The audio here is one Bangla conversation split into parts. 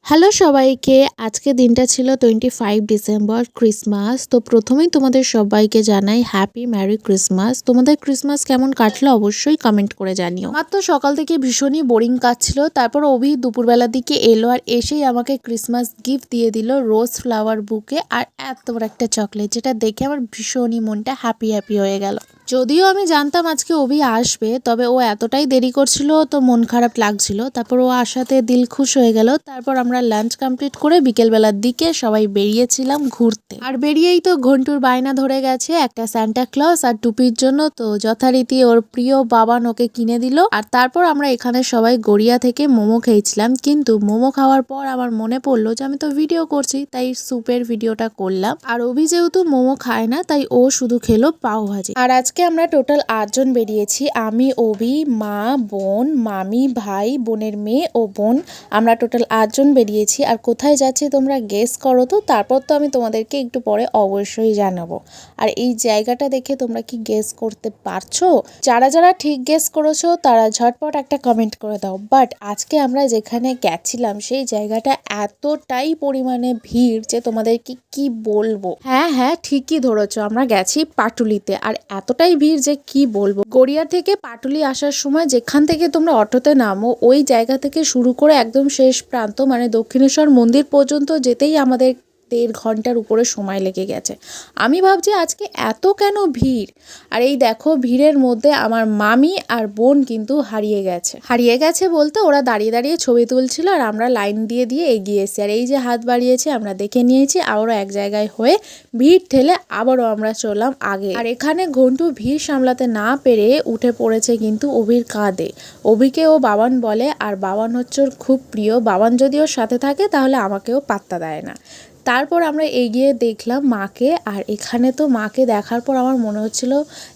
হ্যালো সবাইকে, আজকে দিনটা ছিল 25 ডিসেম্বর ক্রিসমাস। তো প্রথমেই তোমাদের সবাইকে জানাই হ্যাপি ম্যারি ক্রিসমাস। তোমাদের ক্রিসমাস কেমন কাটলো অবশ্যই কমেন্ট করে জানিও। আমার তো সকাল থেকে ভীষণই বোরিং কাটছিল। তারপর অভি দুপুরবেলার দিকে এলো আর এসেই আমাকে ক্রিসমাস গিফট দিয়ে দিল রোজ ফ্লাওয়ার বুকে আর এত বড় একটা চকলেট, যেটা দেখে আমার ভীষণই মনটা হ্যাপি হয়ে গেল। যদিও আমি জানতাম আজকে অভি আসবে, তবে ও এতটাই দেরি করছিল তো মন খারাপ লাগছিল। তারপর ও আসাতে দিল খুশ হয়ে গেল। তারপর আমরা লাঞ্চ কমপ্লিট করে বিকেলবেলার দিকে সবাই বেরিয়েছিলাম ঘুরতে। আর বেরিয়েই তো ঘন্টুর বায়না ধরে গেছে একটা সান্টা ক্লজ আর টুপির জন্য। তো যথারীতি ওর প্রিয় বাবান ওকে কিনে দিল। আর তারপর আমরা এখানে সবাই গড়িয়া থেকে মোমো খেয়েছিলাম। কিন্তু মোমো খাওয়ার পর আমার মনে পড়লো যে আমি তো ভিডিও করছি, তাই স্যুপের ভিডিওটা করলাম। আর অভি যেহেতু মোমো খায় না, তাই ও শুধু খেলো পাও ভাজি। আর আজকে আমরা টোটাল 8 জন বেরিয়েছি। আমি, অভি, মা, বোন, মামি, ভাই, বোনের মেয়ে ও বোন। আমরা টোটাল 8 জন বেরিয়েছি। আর কোথায় যাচ্ছি তোমরা গেস করো তো, তারপর তো আমি তোমাদেরকে একটু পরে অবশ্যই জানাবো। আর এই জায়গাটা দেখে তোমরা কি গেস করতে পারছো? যারা যারা ঠিক গেস করেছো তারা ঝটপট একটা কমেন্ট করে দাও। বাট আজকে আমরা যেখানে গেছিলাম সেই জায়গাটা এতটাই পরিমাণে ভিড় যে তোমাদেরকে কি বলবো। হ্যাঁ ঠিকই ধরেছো, আমরা গেছি পাটুলিতে। আর এতটাই ভিড় যে কি বলবো। গড়িয়া থেকে পাটুলি আসার সময় যেখান থেকে তোমরা অটোতে নামো ওই জায়গা থেকে শুরু করে একদম শেষ প্রান্ত মানে দক্ষিণেশ্বর মন্দির পর্যন্ত যেতেই আমাদের 1.5 ঘন্টার উপরে সময় লেগে গেছে। আমি ভাবছি আজকে এত কেন ভিড়। আর এই দেখো ভিড়ের মধ্যে আমার মামি আর বোন কিন্তু হারিয়ে গেছে বলতে ওরা দাঁড়িয়ে দাঁড়িয়ে ছবি তুলছিল আর আমরা লাইন দিয়ে এগিয়েছি। আর এই যে হাত বাড়িয়েছে আমরা দেখে নিয়েছি, আবারও এক জায়গায় হয়ে ভিড় ঠেলে আবারও আমরা চললাম আগে। আর এখানে ঘন্টু ভিড় সামলাতে না পেরে উঠে পড়েছে কিন্তু অভির কাঁধে। অভিকে ও বাবান বলে আর বাবান হচ্ছে ওর খুব প্রিয়। বাবান যদি ওর সাথে থাকে তাহলে আমাকেও পাত্তা দেয় না। তারপর আমরা এগিয়ে দেখলাম মাকে। আর এখানে তো মাকে দেখার পর আমার মনে হচ্ছিল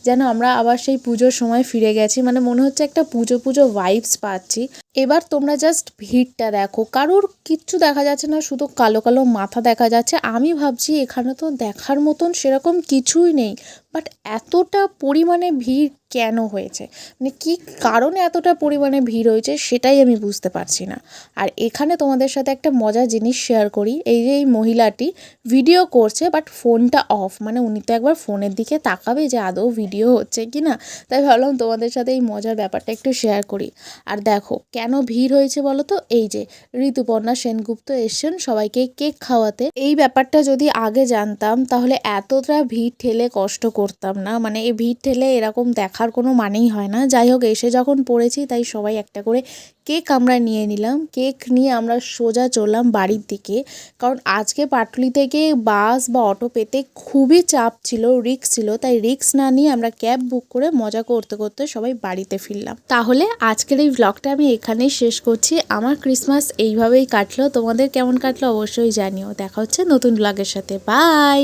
যেন আমরা আবার সেই পুজোর সময় ফিরে গেছি। মানে মনে হচ্ছে একটা পুজো ভাইবস পাচ্ছি। এবার তোমরা জাস্ট ভিড়টা দেখো, কারোর কিচ্ছু দেখা যাচ্ছে না, শুধু কালো কালো মাথা দেখা যাচ্ছে। আমি ভাবছি এখানে তো দেখার মতন সেরকম কিছুই নেই, বাট এতটা পরিমাণে ভিড় কেন হয়েছে, মানে কি কারণে এতটা পরিমাণে ভিড় হয়েছে সেটাই আমি বুঝতে পারছি না। আর এখানে তোমাদের সাথে একটা মজার জিনিস শেয়ার করি। এই যে এই মহিলাটি ভিডিও করছে বাট ফোনটা অফ, মানে উনি তো একবার ফোনের দিকে তাকাবে যে আদৌ ভিডিও হচ্ছে কি না। তাই ভাবলাম তোমাদের সাথে এই মজার ব্যাপারটা একটু শেয়ার করি। আর দেখো কেন ভিড় হয়েছে বলো তো, এই যে ঋতুপর্ণা সেনগুপ্ত এসছেন সবাইকে কেক খাওয়াতে। এই ব্যাপারটা যদি আগে জানতাম তাহলে এতটা ভিড় ঠেলে কষ্ট করতাম না। মানে এই ভিড় ঠেলে এরকম দেখার কোনো মানেই হয় না। যাই হোক, এসে যখন পড়েছি তাই সবাই একটা করে কেক আমরা নিয়ে নিলাম। কেক নিয়ে আমরা সোজা চললাম বাড়ির দিকে, কারণ আজকে পাটুলি থেকে বাস বা অটো পেতে খুবই চাপ ছিল, রিস্ক ছিল। তাই রিস্ক না নিয়ে আমরা ক্যাব বুক করে মজা করতে করতে সবাই বাড়িতে ফিরলাম। তাহলে আজকের এই ব্লগটা আমি এখানেই শেষ করছি। আমার ক্রিসমাস এইভাবেই কাটলো। তোমাদের কেমন কাটলো অবশ্যই জানিও। দেখা হচ্ছে নতুন ব্লগের সাথে। বাই।